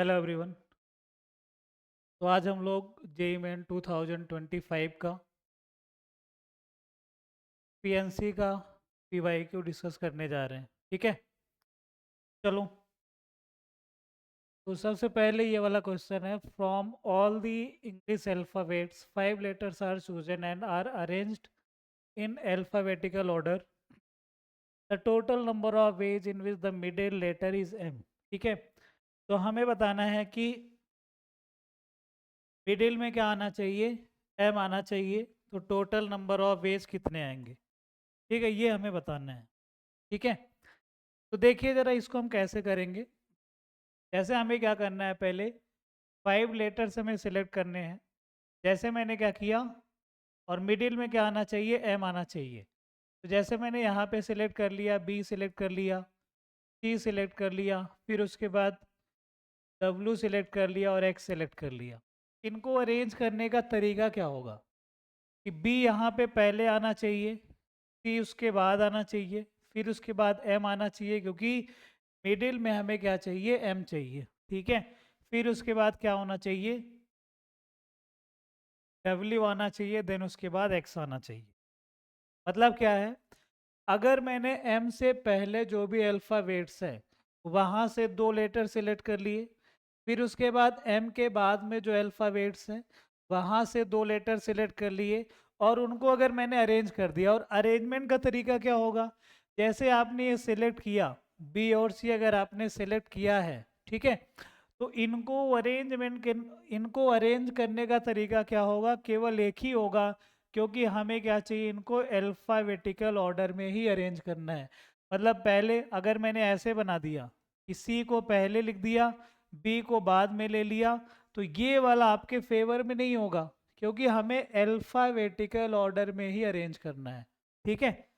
Hello everyone. तो आज हम लोग जेई मेन 2025 का पीएनसी का पीवाईक्यू डिस्कस करने जा रहे हैं। ठीक है, चलो। तो सबसे पहले ये वाला क्वेश्चन है, from all the English alphabets 5 letters are chosen and are arranged in alphabetical order, the total number of ways in which the middle letter is M. ठीक है, तो हमें बताना है कि मिडिल में क्या आना चाहिए, एम आना चाहिए। तो टोटल नंबर ऑफ वेज कितने आएंगे, ठीक है, ये हमें बताना है। ठीक है, तो देखिए ज़रा इसको हम कैसे करेंगे। जैसे हमें क्या करना है, पहले 5 लेटर्स हमें सिलेक्ट करने हैं। जैसे मैंने क्या किया, और मिडिल में क्या आना चाहिए, एम आना चाहिए। तो जैसे मैंने यहाँ पे सिलेक्ट कर लिया, बी सिलेक्ट कर लिया, सी सिलेक्ट कर लिया, फिर उसके बाद डब्ल्यू सिलेक्ट कर लिया और एक्स सिलेक्ट कर लिया। इनको अरेंज करने का तरीका क्या होगा कि बी यहाँ पे पहले आना चाहिए, सी उसके बाद आना चाहिए, फिर उसके बाद एम आना चाहिए, क्योंकि मिडिल में हमें क्या चाहिए, एम चाहिए। ठीक है, फिर उसके बाद क्या होना चाहिए, डब्ल्यू आना चाहिए, देन उसके बाद एक्स आना चाहिए। मतलब क्या है, अगर मैंने एम से पहले जो भी अल्फ़ाबेट्स है वहाँ से 2 लेटर सिलेक्ट कर लिए, फिर उसके बाद एम के बाद में जो अल्फ़ाबेट्स हैं वहाँ से 2 लेटर सिलेक्ट कर लिए, और उनको अगर मैंने अरेंज कर दिया। और अरेंजमेंट का तरीका क्या होगा, जैसे आपने ये सिलेक्ट किया, बी और सी अगर आपने सिलेक्ट किया है, ठीक है, तो इनको अरेंज करने का तरीका क्या होगा, केवल एक ही होगा, क्योंकि हमें क्या चाहिए, इनको अल्फ़ाबेटिकल ऑर्डर में ही अरेंज करना है। मतलब पहले अगर मैंने ऐसे बना दिया कि सी को पहले लिख दिया, बी को बाद में ले लिया, तो ये वाला आपके फेवर में नहीं होगा, क्योंकि हमें अल्फ़ाबेटिकल ऑर्डर में ही अरेंज करना है। ठीक है,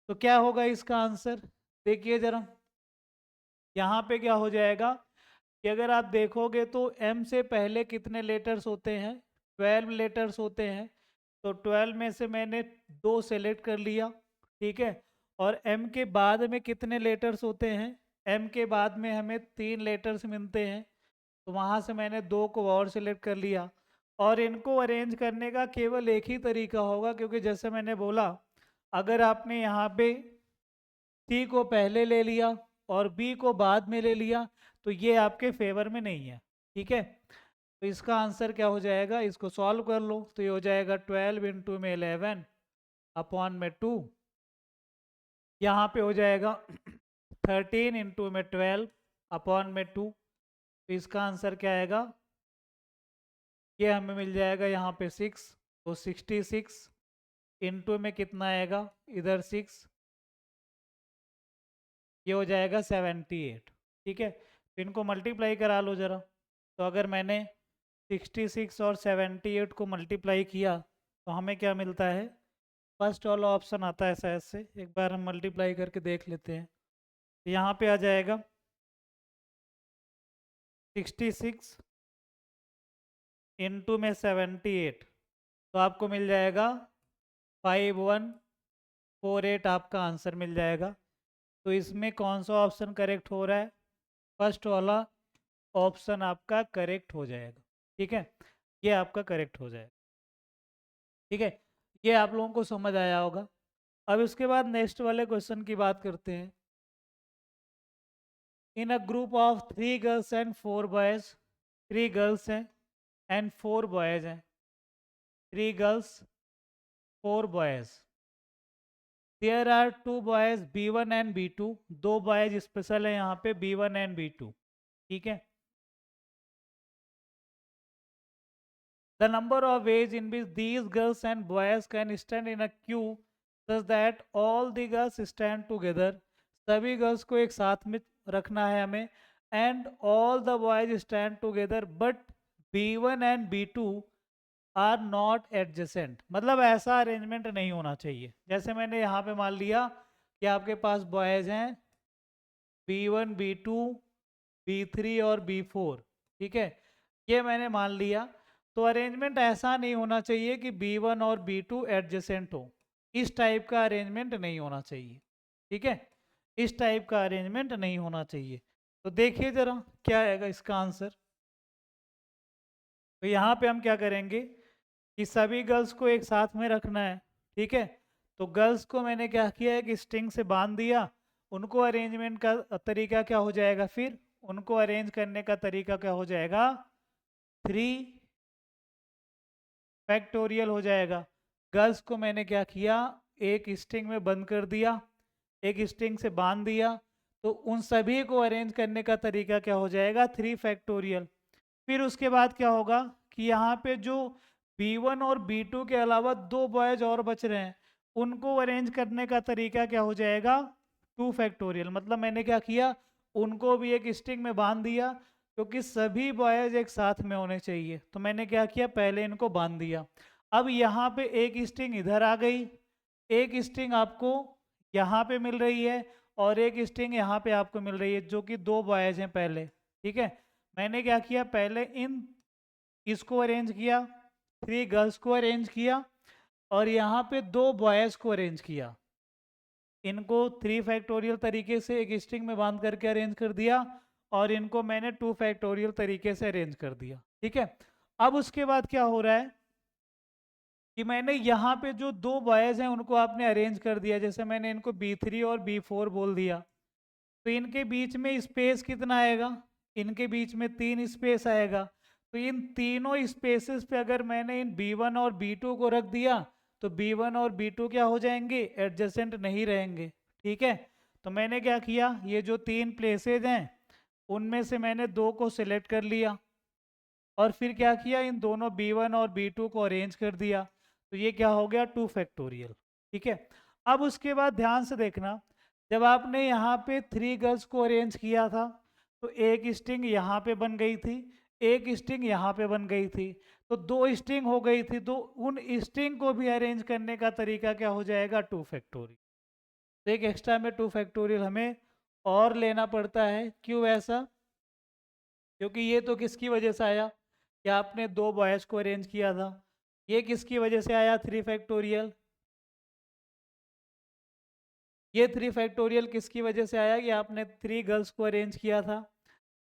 तो क्या होगा इसका आंसर, देखिए जरा। यहाँ पे क्या हो जाएगा कि अगर आप देखोगे तो एम से पहले कितने लेटर्स होते हैं, 12 लेटर्स होते हैं। तो 12 में से मैंने 2 सेलेक्ट कर लिया। ठीक है, और एम के बाद में कितने लेटर्स होते हैं, एम के बाद में हमें 3 लेटर्स मिलते हैं, तो वहाँ से मैंने 2 को और सिलेक्ट कर लिया। और इनको अरेंज करने का केवल एक ही तरीका होगा, क्योंकि जैसे मैंने बोला, अगर आपने यहाँ पे सी को पहले ले लिया और बी को बाद में ले लिया, तो ये आपके फेवर में नहीं है। ठीक है, तो इसका आंसर क्या हो जाएगा, इसको सॉल्व कर लो, तो ये हो जाएगा 12 इंटू में 11 अपॉन में 2, यहाँ पे हो जाएगा 13 इंटू में 12 अपॉन में 2। तो इसका आंसर क्या आएगा, ये हमें मिल जाएगा यहाँ पे 6। तो 66 इंटू में कितना आएगा, इधर 6, ये हो जाएगा 78। ठीक है, तो इनको मल्टीप्लाई करा लो ज़रा। तो अगर मैंने 66 और 78 को मल्टीप्लाई किया तो हमें क्या मिलता है, फर्स्ट वाला ऑप्शन आता है शायद से, एक बार हम मल्टीप्लाई करके देख लेते हैं। तो यहाँ पे आ जाएगा 66 इंटू में 78, तो आपको मिल जाएगा 5148, आपका आंसर मिल जाएगा। तो इसमें कौन सा ऑप्शन करेक्ट हो रहा है, फर्स्ट वाला ऑप्शन आपका करेक्ट हो जाएगा। ठीक है, ये आपका करेक्ट हो जाएगा। ठीक है, ये आप लोगों को समझ आया होगा। अब इसके बाद नेक्स्ट वाले क्वेश्चन की बात करते हैं। In a group of 3 girls and 4 boys, 3 girls हैं एंड 4 बॉयज हैं, 3 girls 4 boys, there are 2 boys B1 and B2, 2 boys special है यहाँ पे, B1 एंड B2। ठीक है, the number of ways in which these girls and boys can stand in a queue such that all the girls stand together, सभी girls को एक साथ में रखना है हमें, and all the boys stand together but B1 and B2 are not adjacent. मतलब ऐसा अरेंजमेंट नहीं होना चाहिए। जैसे मैंने यहाँ पे मान लिया कि आपके पास बॉयज हैं B1 B2 B3 और B4। ठीक है, ये मैंने मान लिया। तो अरेंजमेंट ऐसा नहीं होना चाहिए कि B1 और B2 एडजेसेंट हो, इस टाइप का अरेंजमेंट नहीं होना चाहिए। ठीक है, इस टाइप का अरेंजमेंट नहीं होना चाहिए। तो देखिए जरा क्या आएगा इसका आंसर। तो यहाँ पे हम क्या करेंगे कि सभी गर्ल्स को एक साथ में रखना है, ठीक है। तो गर्ल्स को मैंने क्या किया है कि स्ट्रिंग से बांध दिया। उनको अरेंजमेंट का तरीका क्या हो जाएगा, फिर उनको अरेंज करने का तरीका क्या हो जाएगा, 3 फैक्टोरियल हो जाएगा। गर्ल्स को मैंने क्या किया, एक स्ट्रिंग में बंद कर दिया, एक स्ट्रिंग से बांध दिया। तो उन सभी को अरेंज करने का तरीका क्या हो जाएगा, 3 फैक्टोरियल। फिर उसके बाद क्या होगा कि यहाँ पे जो B1 और B2 के अलावा 2 बॉयज और बच रहे हैं, उनको अरेंज करने का तरीका क्या हो जाएगा, 2 फैक्टोरियल। मतलब मैंने क्या किया, उनको भी एक स्ट्रिंग में बांध दिया, क्योंकि सभी बॉयज एक साथ में होने चाहिए। तो मैंने क्या किया, पहले इनको बांध दिया। अब यहाँ पे एक स्ट्रिंग इधर आ गई, एक स्ट्रिंग आपको यहाँ पे मिल रही है, और एक स्ट्रिंग यहाँ पे आपको मिल रही है, जो कि 2 बॉयज हैं पहले, ठीक है। मैंने क्या किया, पहले इन इसको अरेंज किया, 3 गर्ल्स को अरेंज किया, और यहाँ पे 2 बॉयज को अरेंज किया। इनको 3 फैक्टोरियल तरीके से एक स्ट्रिंग में बांध करके अरेंज कर दिया, और इनको मैंने 2 फैक्टोरियल तरीके से अरेंज कर दिया, ठीक है। अब उसके बाद क्या हो रहा है कि मैंने यहाँ पे जो 2 बॉयज हैं उनको आपने अरेंज कर दिया। जैसे मैंने इनको B3 और B4 बोल दिया, तो इनके बीच में स्पेस कितना आएगा, इनके बीच में 3 स्पेस आएगा। तो इन तीनों स्पेसेस पे अगर मैंने इन B1 और B2 को रख दिया, तो B1 और B2 क्या हो जाएंगे, एडजेसेंट नहीं रहेंगे, ठीक है। तो मैंने क्या किया, ये जो 3 प्लेसेज हैं उनमें से मैंने 2 को सिलेक्ट कर लिया, और फिर क्या किया, इन दोनों B1 और B2 को अरेंज कर दिया। तो ये क्या हो गया, 2 फैक्टोरियल, ठीक है। अब उसके बाद ध्यान से देखना, जब आपने यहाँ पे 3 गर्ल्स को अरेंज किया था, तो एक स्ट्रिंग यहाँ पे बन गई थी, एक स्ट्रिंग यहाँ पे बन गई थी, तो 2 स्ट्रिंग हो गई थी। तो उन स्ट्रिंग को भी अरेंज करने का तरीका क्या हो जाएगा, 2 फैक्टोरियल। तो एक एक्स्ट्रा में 2 फैक्टोरियल हमें और लेना पड़ता है। क्यों ऐसा, क्योंकि ये तो किसकी वजह से आया कि आपने 2 बॉयज़ को अरेंज किया था। ये किसकी वजह से आया, 3 फैक्टोरियल। ये 3 फैक्टोरियल किसकी वजह से आया कि आपने 3 गर्ल्स को अरेंज किया था।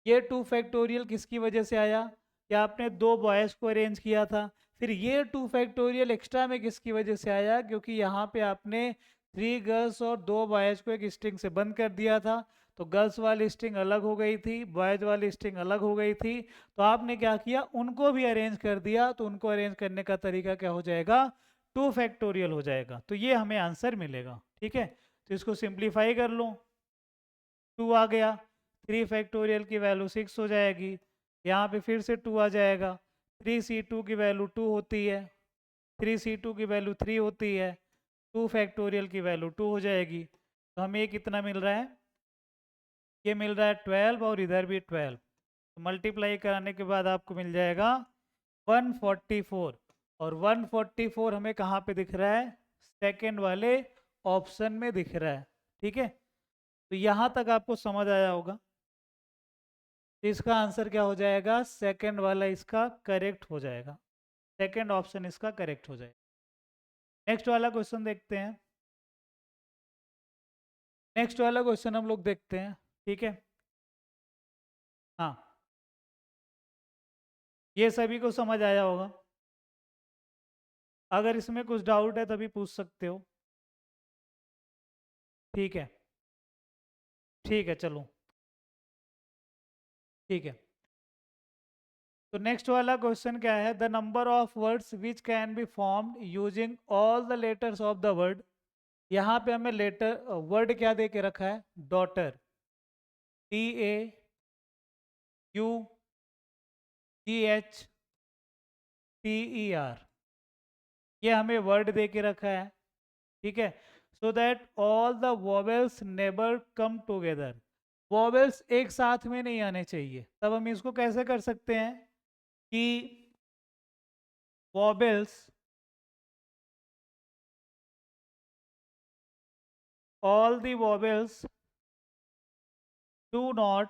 ये 2 फैक्टोरियल किसकी वजह से आया कि आपने 2 बॉयज़ को अरेंज किया था। फिर ये 2 फैक्टोरियल एक्स्ट्रा में किसकी वजह से आया, क्योंकि यहाँ पे आपने 3 गर्ल्स और 2 बॉयज़ को एक स्ट्रिंग से बंद कर दिया था। तो गर्ल्स वाली स्ट्रिंग अलग हो गई थी, बॉयज़ वाली स्ट्रिंग अलग हो गई थी। तो आपने क्या किया, उनको भी अरेंज कर दिया। तो उनको अरेंज करने का तरीका क्या हो जाएगा, 2 फैक्टोरियल हो जाएगा। तो ये हमें आंसर मिलेगा, ठीक है। तो इसको सिंप्लीफाई कर लो, 2 आ गया, 3 फैक्टोरियल की वैल्यू 6 हो जाएगी। यहाँ पे फिर से 2 आ जाएगा, 3C2 की वैल्यू 2 होती है, 3C2 की वैल्यू 3 होती है, 2 फैक्टोरियल की वैल्यू 2 हो जाएगी। तो हमें ये कितना मिल रहा है, ये मिल रहा है 12, और इधर भी 12। तो मल्टीप्लाई कराने के बाद आपको मिल जाएगा 144, और 144 हमें कहाँ पे दिख रहा है, सेकेंड वाले ऑप्शन में दिख रहा है, ठीक है। तो यहाँ तक आपको समझ आया होगा। तो इसका आंसर क्या हो जाएगा, सेकंड वाला इसका करेक्ट हो जाएगा, सेकंड ऑप्शन इसका करेक्ट हो जाएगा। नेक्स्ट वाला क्वेश्चन देखते हैं, नेक्स्ट वाला क्वेश्चन हम लोग देखते हैं, ठीक है। हाँ, ये सभी को समझ आया होगा। अगर इसमें कुछ डाउट है तभी पूछ सकते हो, ठीक है। ठीक है, चलो, ठीक है। तो नेक्स्ट वाला क्वेश्चन क्या है, the number of words which can be formed using all the letters of the word. यहाँ पे हमें लेटर वर्ड क्या दे के रखा है, डॉटर, DAUGHTER, ये हमें वर्ड दे के रखा है, ठीक है। So that all the vowels neighbour come together, vowels एक साथ में नहीं आने चाहिए। तब हम इसको कैसे कर सकते हैं कि vowels, all the vowels do not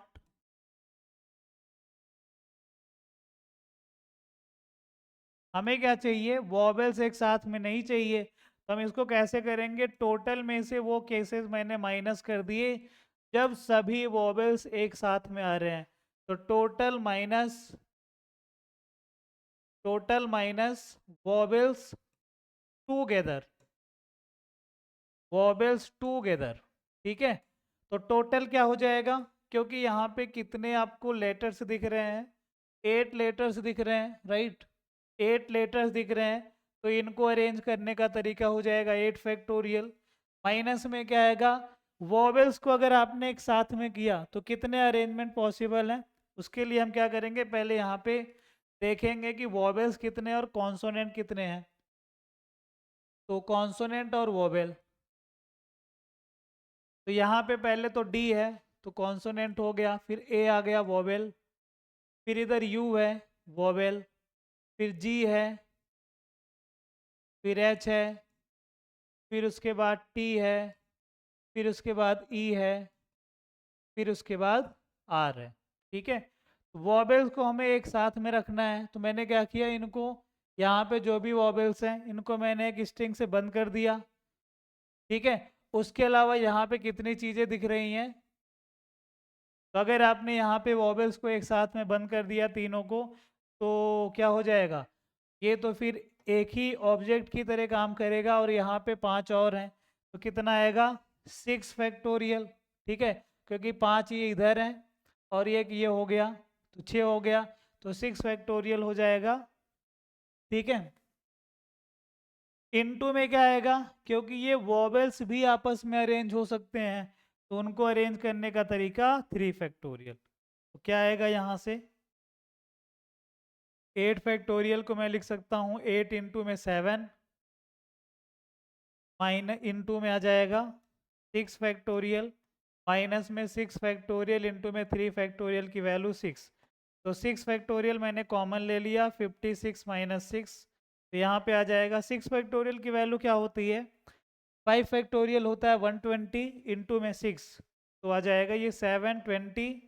हमें क्या चाहिए, वॉवेल्स एक साथ में नहीं चाहिए। तो हम इसको कैसे करेंगे, टोटल में से वो केसेस मैंने माइनस कर दिए जब सभी वॉवेल्स एक साथ में आ रहे हैं तो total minus vowels together, vowels together. ठीक है, तो टोटल क्या हो जाएगा, क्योंकि यहाँ पे कितने आपको लेटर्स दिख रहे हैं, 8 लेटर्स दिख रहे हैं, राइट। 8 लेटर्स दिख रहे हैं, तो इनको अरेंज करने का तरीका हो जाएगा 8 फैक्टोरियल। माइनस में क्या आएगा, वॉवेल्स को अगर आपने एक साथ में किया तो कितने अरेंजमेंट पॉसिबल हैं। उसके लिए हम क्या करेंगे, पहले यहाँ पे देखेंगे कि वॉवेल्स कितने और कॉन्सोनेंट कितने हैं। तो कॉन्सोनेंट और वॉवेल, तो यहाँ पे पहले तो डी है तो कॉन्सोनेंट हो गया, फिर ए आ गया वोवेल, फिर इधर यू है वोवेल, फिर जी है, फिर एच है, फिर उसके बाद टी है, फिर उसके बाद ई है, फिर उसके बाद आर है। ठीक है, वॉबेल्स को हमें एक साथ में रखना है, तो मैंने क्या किया, इनको यहाँ पे जो भी वॉबेल्स हैं इनको मैंने एक स्ट्रिंग से बंद कर दिया। ठीक है, उसके अलावा यहाँ पे कितनी चीज़ें दिख रही हैं, तो अगर आपने यहाँ पे वॉबेल्स को एक साथ में बंद कर दिया तीनों को, तो क्या हो जाएगा, ये तो फिर एक ही ऑब्जेक्ट की तरह काम करेगा, और यहाँ पे 5 और हैं, तो कितना आएगा 6 फैक्टोरियल। ठीक है, क्योंकि 5 ये इधर हैं और एक ये हो गया, तो 6 हो गया, तो 6 फैक्टोरियल हो जाएगा। ठीक है, इनटू में क्या आएगा, क्योंकि ये वॉवेल्स भी आपस में अरेंज हो सकते हैं, तो उनको अरेंज करने का तरीका 3 फैक्टोरियल। तो क्या आएगा यहाँ से, 8 फैक्टोरियल को मैं लिख सकता हूँ 8 इंटू में 7, माइनस इंटू में आ जाएगा 6 फैक्टोरियल, माइनस में 6 फैक्टोरियल, इंटू में 3 फैक्टोरियल की वैल्यू 6, तो 6 फैक्टोरियल मैंने कॉमन ले लिया, 56 माइनस 6, तो यहाँ पे आ जाएगा 6 फैक्टोरियल की वैल्यू क्या होती है, 5 फैक्टोरियल होता है 120 इंटू में 6, तो आ जाएगा ये 720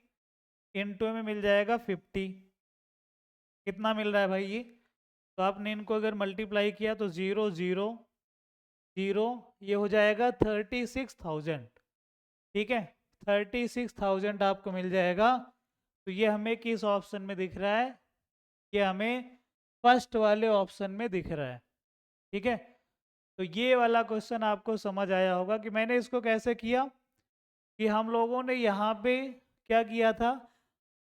इंटू में मिल जाएगा 50। कितना मिल रहा है भाई ये, तो आपने इनको अगर मल्टीप्लाई किया तो 0 0 0, ये हो जाएगा 36,000। ठीक है, 36,000 आपको मिल जाएगा। तो ये हमें किस ऑप्शन में दिख रहा है, ये हमें फर्स्ट वाले ऑप्शन में दिख रहा है। ठीक है, तो ये वाला क्वेश्चन आपको समझ आया होगा कि मैंने इसको कैसे किया, कि हम लोगों ने यहाँ पे क्या किया था,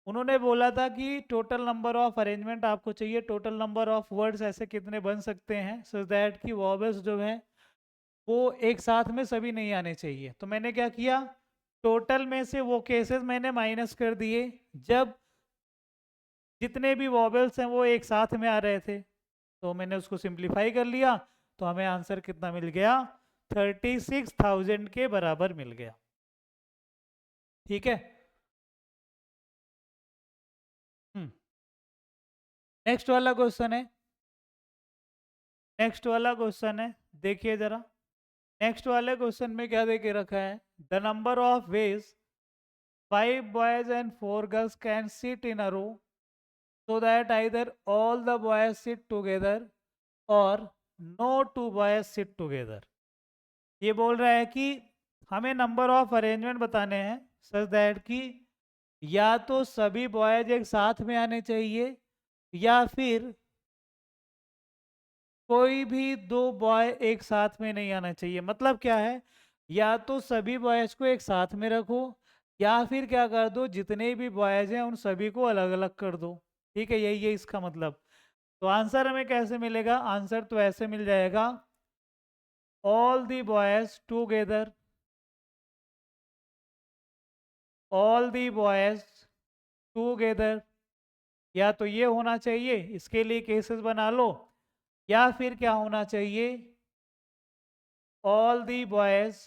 उन्होंने बोला था कि टोटल नंबर ऑफ अरेंजमेंट आपको चाहिए, टोटल नंबर ऑफ वर्ड्स ऐसे कितने बन सकते हैं, सो दैट कि वॉवेल्स जो हैं वो एक साथ में सभी नहीं आने चाहिए। तो मैंने क्या किया, टोटल में से वो केसेस मैंने माइनस कर दिए जब जितने भी वॉवेल्स हैं वो एक साथ में आ रहे थे, तो मैंने उसको सिंप्लीफाई कर लिया, तो हमें आंसर कितना मिल गया, 36,000 के बराबर मिल गया। ठीक है, नेक्स्ट वाला क्वेश्चन है, नेक्स्ट वाला क्वेश्चन है, देखिए जरा। नेक्स्ट वाले क्वेश्चन में क्या दे के रखा है, the number of veg 5 boys and 4 girls can sit in a row so that either all the boys sit together or no 2 boys sit together। ये बोल रहा है कि हमें नंबर ऑफ अरेंजमेंट बताने हैं सच दैट कि या तो सभी बॉयज एक साथ में आने चाहिए, या फिर कोई भी दो बॉय एक साथ में नहीं आना चाहिए। मतलब क्या है, या तो सभी बॉयज को एक साथ में रखो, या फिर क्या कर दो, जितने भी बॉयज हैं उन सभी को अलग अलग कर दो। ठीक है, यही है इसका मतलब। तो आंसर हमें कैसे मिलेगा, आंसर तो ऐसे मिल जाएगा, all the boys together, all the boys together, या तो ये होना चाहिए, इसके लिए केसेस बना लो, या फिर क्या होना चाहिए, all the boys,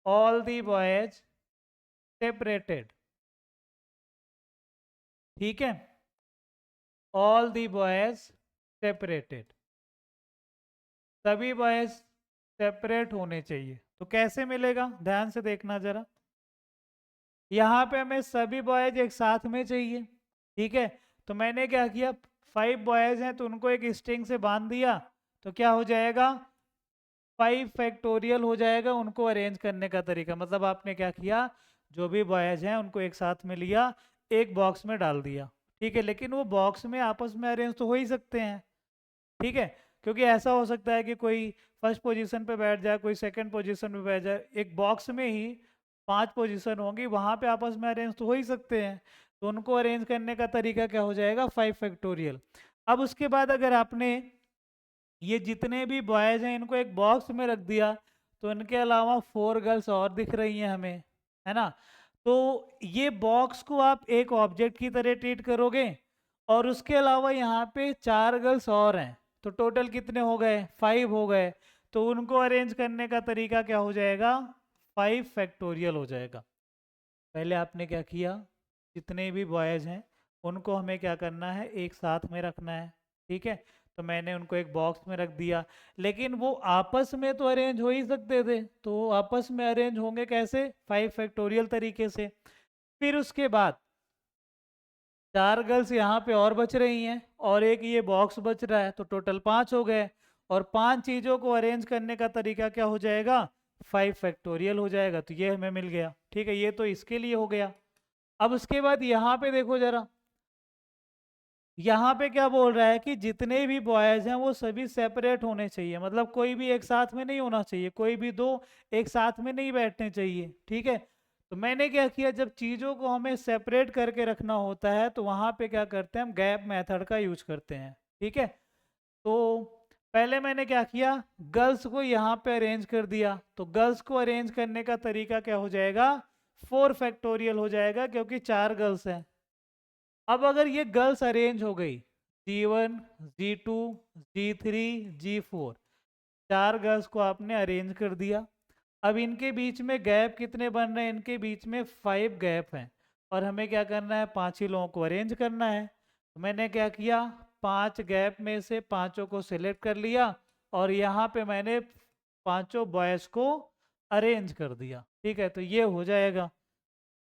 all the boys separated. ठीक है, ऑल दी बॉयज सेपरेटेड, सभी बॉयज सेपरेट होने चाहिए। तो कैसे मिलेगा, ध्यान से देखना जरा, यहाँ पे हमें सभी बॉयज एक साथ में चाहिए। ठीक है, तो मैंने क्या किया, 5 बॉयज हैं तो उनको एक स्ट्रिंग से बांध दिया, तो क्या हो जाएगा, 5 फैक्टोरियल हो जाएगा उनको अरेंज करने का तरीका। मतलब आपने क्या किया, जो भी बॉयज हैं उनको एक साथ में लिया, एक बॉक्स में डाल दिया, ठीक है। लेकिन वो बॉक्स में आपस में अरेंज तो हो ही सकते हैं, ठीक है। क्योंकि ऐसा हो सकता है कि कोई फर्स्ट पोजीशन पे बैठ जाए, कोई सेकंड पोजीशन पे बैठ जाए, एक बॉक्स में ही 5 पोजीशन होंगी, वहां पे आपस में अरेंज तो हो ही सकते हैं। तो उनको अरेंज करने का तरीका क्या हो जाएगा, 5 फैक्टोरियल। अब उसके बाद अगर आपने ये जितने भी बॉयज हैं इनको एक बॉक्स में रख दिया, तो इनके अलावा 4 गर्ल्स और दिख रही हैं हमें, है ना। तो ये बॉक्स को आप एक ऑब्जेक्ट की तरह ट्रीट करोगे, और उसके अलावा यहाँ पे 4 गर्ल्स और हैं, तो टोटल कितने हो गए, 5 हो गए। तो उनको अरेंज करने का तरीका क्या हो जाएगा, 5 फैक्टोरियल हो जाएगा। पहले आपने क्या किया, जितने भी बॉयज हैं उनको हमें क्या करना है, एक साथ में रखना है, ठीक है। तो मैंने उनको एक बॉक्स में रख दिया, लेकिन वो आपस में तो अरेंज हो ही सकते थे, तो आपस में अरेंज होंगे कैसे, 5 फैक्टोरियल तरीके से। फिर उसके बाद 4 गर्ल्स यहाँ पे और बच रही हैं, और एक ये बॉक्स बच रहा है, तो टोटल 5 हो गए। और 5 चीज़ों को अरेंज करने का तरीका क्या हो जाएगा, 5 फैक्टोरियल हो जाएगा। तो ये हमें मिल गया, ठीक है, ये तो इसके लिए हो गया। अब उसके बाद यहाँ पे देखो जरा, यहाँ पे क्या बोल रहा है कि जितने भी बॉयज हैं वो सभी सेपरेट होने चाहिए, मतलब कोई भी एक साथ में नहीं होना चाहिए, कोई भी दो एक साथ में नहीं बैठने चाहिए, ठीक है। तो मैंने क्या किया, जब चीज़ों को हमें सेपरेट करके रखना होता है तो वहाँ पे क्या करते हैं, हम गैप मेथड का यूज करते हैं, ठीक है। तो पहले मैंने क्या किया, गर्ल्स को यहाँ पे अरेंज कर दिया, तो गर्ल्स को अरेंज करने का तरीका क्या हो जाएगा, 4 फैक्टोरियल हो जाएगा, क्योंकि 4 गर्ल्स हैं। अब अगर ये गर्ल्स अरेंज हो गई, G1, G2, G3, G4, 4 girls को आपने अरेंज कर दिया। अब इनके बीच में गैप कितने बन रहे हैं, इनके बीच में 5 गैप हैं, और हमें क्या करना है, 5 ही लोगों को अरेंज करना है। तो मैंने क्या किया, 5 गैप में से 5 को सिलेक्ट कर लिया, और यहाँ पे मैंने 5 बॉयज़ को अरेंज कर दिया, ठीक है। तो ये हो जाएगा।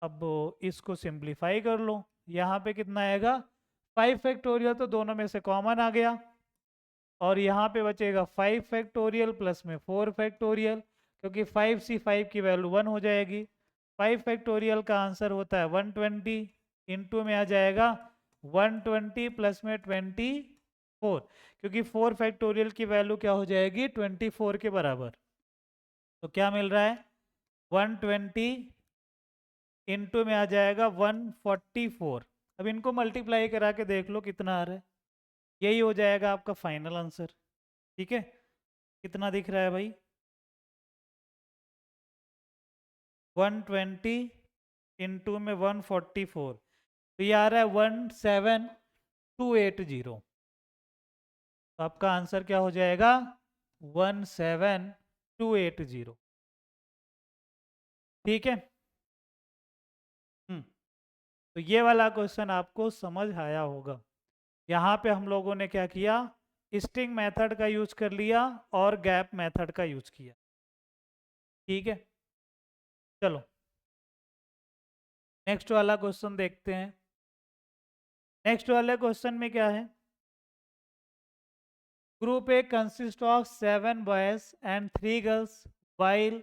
अब इसको सिंप्लीफाई कर लो, यहाँ पे कितना आएगा, 5 फैक्टोरियल, तो दोनों में से कॉमन आ गया, और यहाँ पे बचेगा 5 फैक्टोरियल प्लस में 4 फैक्टोरियल, क्योंकि 5 से 5 की वैल्यू 1 हो जाएगी। 5 फैक्टोरियल का आंसर होता है 120, इंटू में आ जाएगा 120 प्लस में 24, क्योंकि 4 फैक्टोरियल की वैल्यू क्या हो जाएगी, 24 के बराबर। तो क्या मिल रहा है, 120 इंटू में आ जाएगा 144। अब इनको मल्टीप्लाई करा के देख लो कितना आ रहा है, यही हो जाएगा आपका फाइनल आंसर, ठीक है। कितना दिख रहा है भाई, 120 इंटू में 144, तो ये आ रहा है 17280। तो आपका आंसर क्या हो जाएगा, 17280, ठीक है। तो ये वाला क्वेश्चन आपको समझ आया होगा। यहाँ पे हम लोगों ने क्या किया, स्ट्रिंग मेथड का यूज कर लिया और गैप मेथड का यूज किया, ठीक है। चलो नेक्स्ट वाला क्वेश्चन देखते हैं। नेक्स्ट वाले क्वेश्चन में क्या है, group A consist of 7 boys and 3 girls while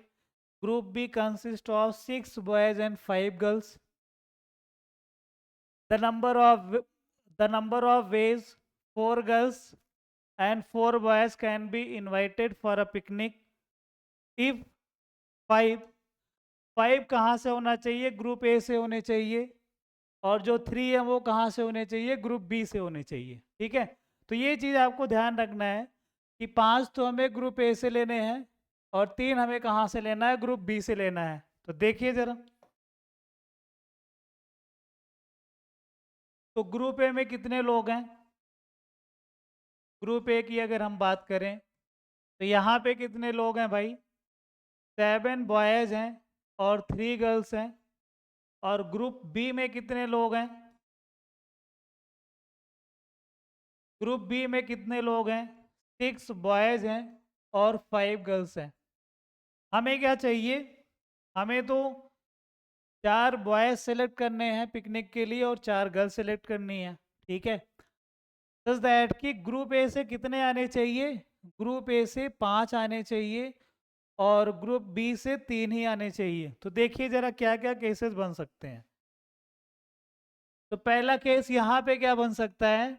group B consists of 6 boys and 5 girls. The number of ways 4 girls and 4 boys can be invited for a picnic if 5 कहाँ से होना चाहिए, group A से होने चाहिए, और जो 3 है वो कहाँ से होने चाहिए, ग्रुप बी से होने चाहिए, ठीक है। तो ये चीज़ आपको ध्यान रखना है कि 5 तो हमें ग्रुप ए से लेने हैं, और 3 हमें कहाँ से लेना है, ग्रुप बी से लेना है। तो देखिए जरा, तो ग्रुप ए में कितने लोग हैं, ग्रुप ए की अगर हम बात करें तो यहाँ पे कितने लोग हैं भाई, 7 बॉयज़ हैं और 3 गर्ल्स हैं। और ग्रुप बी में कितने लोग हैं, ग्रुप बी में कितने लोग हैं, 6 बॉयज़ हैं और 5 गर्ल्स हैं। हमें क्या चाहिए, हमें तो 4 बॉयज़ सेलेक्ट करने हैं पिकनिक के लिए और 4 गर्ल्स सेलेक्ट करनी है, ठीक है। सच दैट कि ग्रुप ए से कितने आने चाहिए, ग्रुप ए से 5 आने चाहिए और ग्रुप बी से 3 ही आने चाहिए। तो देखिए जरा क्या क्या केसेस बन सकते हैं। तो पहला केस यहाँ पे क्या बन सकता है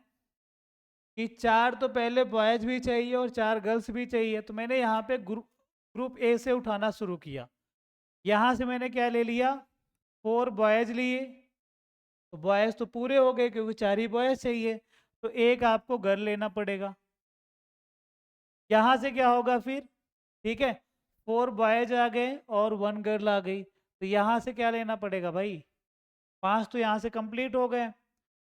कि 4 तो पहले बॉयज भी चाहिए और 4 गर्ल्स भी चाहिए। तो मैंने यहाँ पे ग्रुप ए से उठाना शुरू किया। यहाँ से मैंने क्या ले लिया, 4 बॉयज लिए। तो बॉयज तो पूरे हो गए क्योंकि 4 ही बॉयज चाहिए। तो एक आपको गर्ल लेना पड़ेगा। यहाँ से क्या होगा फिर, ठीक है, 4 बॉयज आ गए और 1 गर्ल आ गई। तो यहाँ से क्या लेना पड़ेगा भाई, 5 तो यहाँ से कंप्लीट हो गए।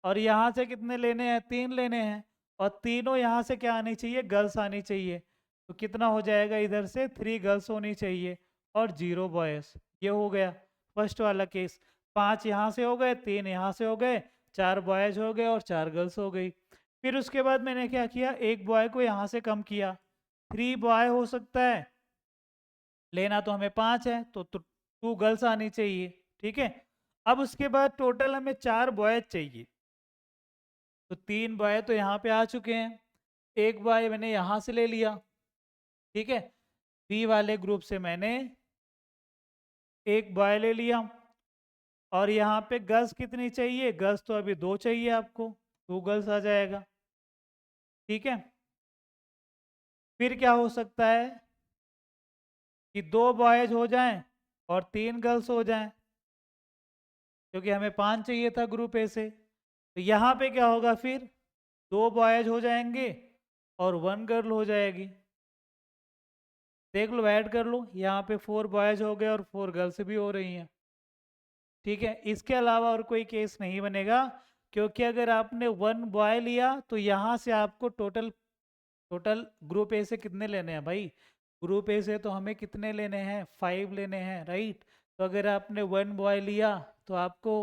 और यहाँ से कितने लेने हैं, 3 लेने हैं। और तीनों यहाँ से क्या आनी चाहिए, गर्ल्स आनी चाहिए। तो कितना हो जाएगा, इधर से 3 गर्ल्स होनी चाहिए और 0 बॉयज। ये हो गया फर्स्ट वाला केस। 5 यहाँ से हो गए, 3 यहाँ से हो गए, 4 बॉयज हो गए और 4 गर्ल्स हो गई। फिर उसके बाद मैंने क्या किया, एक बॉय को यहाँ से कम किया, 3 बॉय हो सकता है, लेना तो हमें 5 है, तो 2 गर्ल्स आनी चाहिए। ठीक है, अब उसके बाद टोटल हमें 4 बॉयज चाहिए। तो 3 बॉय तो यहाँ पे आ चुके हैं, एक बॉय मैंने यहाँ से ले लिया। ठीक है, बी वाले ग्रुप से मैंने एक बॉय ले लिया। और यहाँ पे गर्ल्स कितनी चाहिए, गर्ल्स तो अभी 2 चाहिए आपको, 2 गर्ल्स आ जाएगा। ठीक है, फिर क्या हो सकता है कि 2 बॉयज हो जाएं और 3 गर्ल्स हो जाएं, क्योंकि हमें 5 चाहिए था ग्रुप ए से। तो यहाँ पे क्या होगा फिर, 2 बॉयज हो जाएंगे और 1 गर्ल हो जाएगी। देख लो, ऐड कर लो, यहाँ पे 4 बॉयज हो गए और 4 गर्ल्स भी हो रही हैं। ठीक है, इसके अलावा और कोई केस नहीं बनेगा, क्योंकि अगर आपने 1 बॉय लिया तो यहाँ से आपको टोटल टोटल ग्रुप ए से कितने लेने हैं भाई, ग्रुप ए से तो हमें कितने लेने हैं, 5 लेने हैं, राइट। तो अगर आपने 1 बॉय लिया तो आपको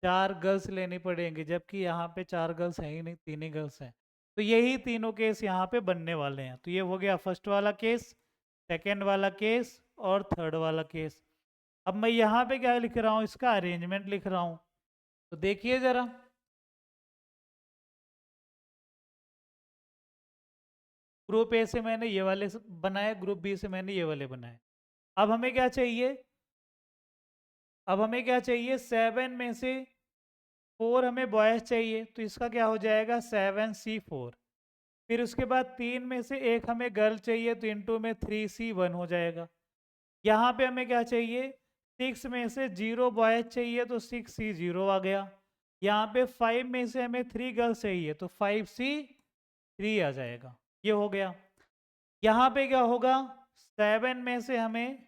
4 गर्ल्स लेनी पड़ेंगी, जबकि यहाँ पे 4 गर्ल्स हैं ही नहीं, 3 ही गर्ल्स हैं। तो यही तीनों केस यहाँ पे बनने वाले हैं। तो ये हो गया फर्स्ट वाला केस, सेकेंड वाला केस और थर्ड वाला केस। अब मैं यहाँ पे क्या लिख रहा हूँ, इसका अरेंजमेंट लिख रहा हूँ। तो देखिए जरा, ग्रुप ए से मैंने ये वाले बनाए, ग्रुप बी से मैंने ये वाले बनाए। अब हमें क्या चाहिए, अब हमें क्या चाहिए, 7 में से 4 हमें बॉयज चाहिए, तो इसका क्या हो जाएगा 7C4। फिर उसके बाद 3 में से एक हमें गर्ल चाहिए, तो इंटू में 3C1 हो जाएगा। यहाँ पे हमें क्या चाहिए, 6 में से 0 बॉयज चाहिए, तो 6C0 आ गया। यहाँ पे 5 में से हमें 3 गर्ल्स चाहिए, तो 5C3 आ जाएगा। ये हो गया। यहाँ पे क्या होगा, 7 में से हमें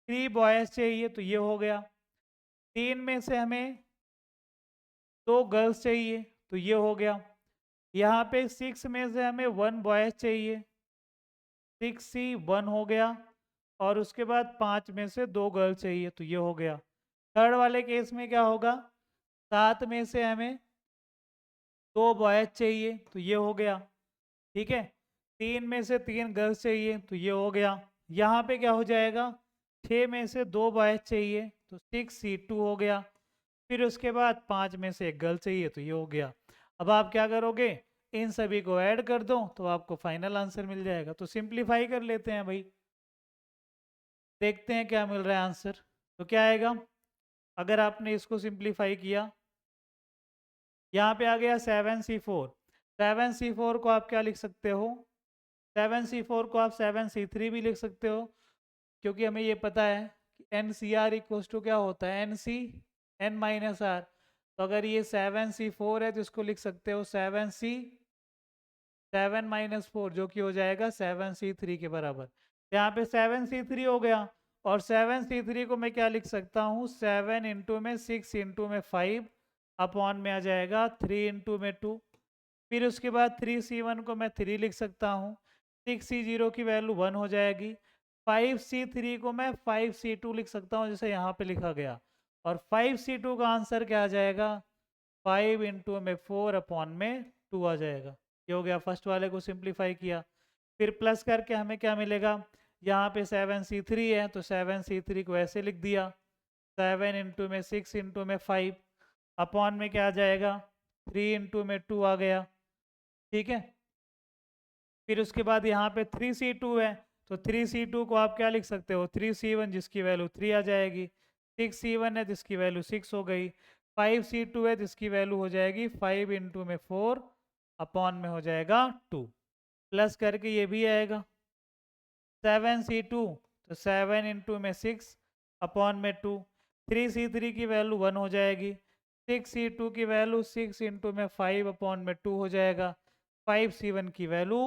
3 बॉयज चाहिए, तो ये हो गया। 3 में से हमें 2 गर्ल्स चाहिए, तो ये हो गया। यहाँ पे 6 में से हमें 1 बॉयज चाहिए, 6C1 हो गया। और उसके बाद 5 में से 2 गर्ल चाहिए, तो ये हो गया। थर्ड वाले केस में क्या होगा, 7 में से हमें 2 बॉयज चाहिए, तो ये हो गया। ठीक है, 3 में से 3 गर्ल्स चाहिए, तो ये हो गया। यहाँ पे क्या हो जाएगा, 6 में से 2 बॉयज चाहिए, तो 6C2 हो गया। फिर उसके बाद 5 में से एक गर्ल चाहिए, तो ये हो गया। अब आप क्या करोगे, इन सभी को ऐड कर दो तो आपको फाइनल आंसर मिल जाएगा। तो सिंप्लीफाई कर लेते हैं भाई, देखते हैं क्या मिल रहा है आंसर। तो क्या आएगा, अगर आपने इसको सिंप्लीफाई किया, यहाँ पे आ गया 7C4। 7C4 को आप क्या लिख सकते हो, 7C4 को आप 7C3 भी लिख सकते हो, क्योंकि हमें ये पता है कि NCR इक्वल्स टू क्या होता है, NC N-R। तो अगर ये 7C4 है तो इसको लिख सकते हो 7 जो कि हो जाएगा 7C3 के बराबर। यहाँ पे 7C3 हो गया, और 7C3 को मैं क्या लिख सकता हूँ, 7 इंटू में 6 इंटू में 5 अपॉन में आ जाएगा 3 इंटू में 2। फिर उसके बाद 3C1 को मैं 3 लिख सकता हूँ, 6C0 की वैल्यू 1 हो जाएगी। 5C3 को मैं 5C2 लिख सकता हूँ, जैसे यहाँ पे लिखा गया। और 5C2 का आंसर क्या आ जाएगा, 5 इंटू में 4 अपॉन में 2 आ जाएगा। ये हो गया, फर्स्ट वाले को सिंप्लीफाई किया। फिर प्लस करके हमें क्या मिलेगा, यहाँ पे 7C3 है तो 7C3 को ऐसे लिख दिया, 7 इंटू में 6 इंटू में 5 अपॉन में क्या आ जाएगा, 3 इंटू में 2 आ गया। ठीक है, फिर उसके बाद यहाँ पे 3C2 है, तो 3C2 को आप क्या लिख सकते हो, 3C1 जिसकी वैल्यू 3 आ जाएगी, 6C1 है जिसकी वैल्यू 6 हो गई, 5C2 है जिसकी वैल्यू हो जाएगी 5 इंटू में 4 अपॉन में हो जाएगा 2, प्लस करके ये भी आएगा 7C2, तो 7 इंटू में 6 अपॉन में 2, 3C3 की वैल्यू 1 हो जाएगी, 6C2 की वैल्यू 6 इंटू में 5 अपॉन में 2 हो जाएगा, 5C1 की वैल्यू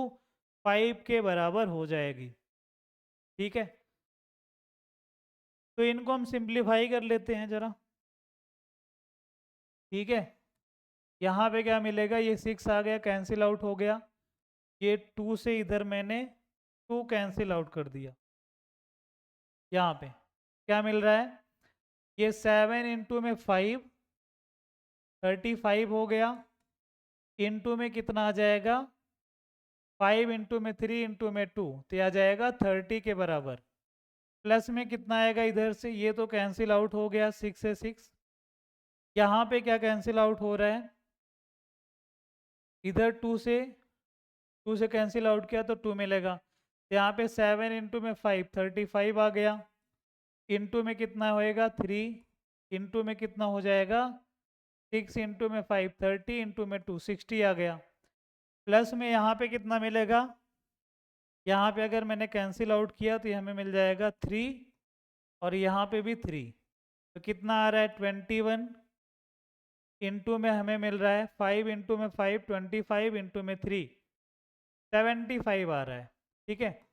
5 के बराबर हो जाएगी। ठीक है, तो इनको हम सिंप्लीफाई कर लेते हैं जरा। ठीक है, यहाँ पे क्या मिलेगा, ये 6 आ गया, कैंसिल आउट हो गया, ये 2 से इधर मैंने 2 कैंसिल आउट कर दिया। यहाँ पे क्या मिल रहा है, ये 7 इंटू में 5 35 हो गया, इंटू में कितना आ जाएगा, 5 इंटू में 3 इंटू में 2, तो आ जाएगा 30 के बराबर, प्लस में कितना आएगा इधर से, ये तो कैंसिल आउट हो गया 6 से 6, यहाँ पे क्या कैंसिल आउट हो रहा है, इधर 2 से कैंसिल आउट किया तो 2 मिलेगा, तो यहाँ पे 7 इंटू में 5 35 आ गया, इंटू में कितना होएगा 3, इंटू में कितना हो जाएगा 6 इंटू में 5 30 इंटू में 2 60 आ गया, प्लस में यहाँ पे कितना मिलेगा, यहाँ पे अगर मैंने कैंसिल आउट किया तो हमें मिल जाएगा 3 और यहाँ पे भी 3, तो कितना आ रहा है 21, इंटू में हमें मिल रहा है 5 इंटू में 5 25 इंटू में 3 75 आ रहा है। ठीक है,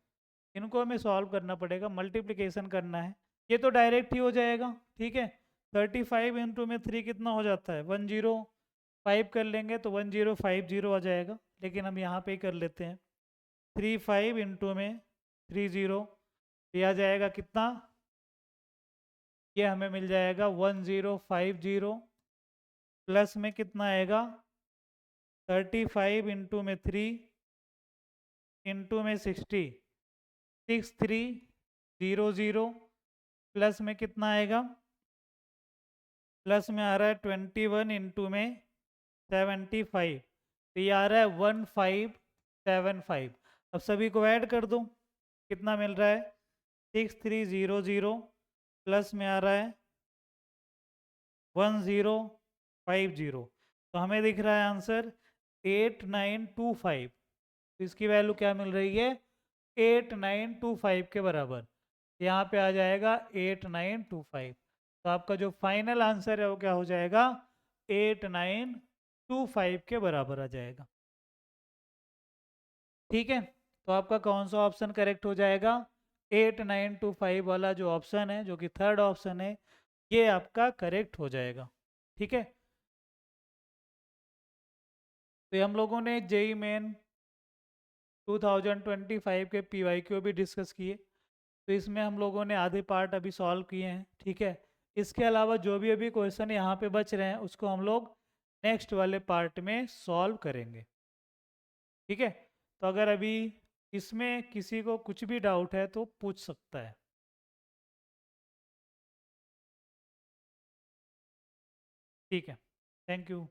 इनको हमें सॉल्व करना पड़ेगा, मल्टीप्लिकेशन करना है, ये तो डायरेक्ट ही हो जाएगा। ठीक है, 35 इंटू में 3 कितना हो जाता है 105 कर लेंगे तो 1050 आ जाएगा, लेकिन हम यहाँ पे ही कर लेते हैं 35 इंटू में 30, ये आ जाएगा कितना, ये हमें मिल जाएगा 1050, प्लस में कितना आएगा 35 इंटू में 3 इंटू में 60 6300, प्लस में कितना आएगा, प्लस में आ रहा है 21 इंटू में 75, तो ये आ रहा है 1575। अब सभी को ऐड कर दो, कितना मिल रहा है 6300, प्लस में आ रहा है 1050, तो हमें दिख रहा है आंसर 8925, तो इसकी वैल्यू क्या मिल रही है 8925 के बराबर, यहाँ पे आ जाएगा 8925, तो आपका जो फाइनल आंसर है वो क्या हो जाएगा 8925 के बराबर आ जाएगा। ठीक है, तो आपका कौन सा ऑप्शन करेक्ट हो जाएगा, 8925 वाला जो ऑप्शन है, जो कि थर्ड ऑप्शन है, ये आपका करेक्ट हो जाएगा। ठीक है, तो हम लोगों ने जेई मेन 2025 के PYQ भी डिस्कस किए, तो इसमें हम लोगों ने आधे पार्ट अभी सॉल्व किए हैं। ठीक है, इसके अलावा जो भी अभी क्वेश्चन यहाँ पे बच रहे हैं उसको हम लोग नेक्स्ट वाले पार्ट में सॉल्व करेंगे। ठीक है, तो अगर अभी इसमें किसी को कुछ भी डाउट है तो पूछ सकता है। ठीक है, थैंक यू।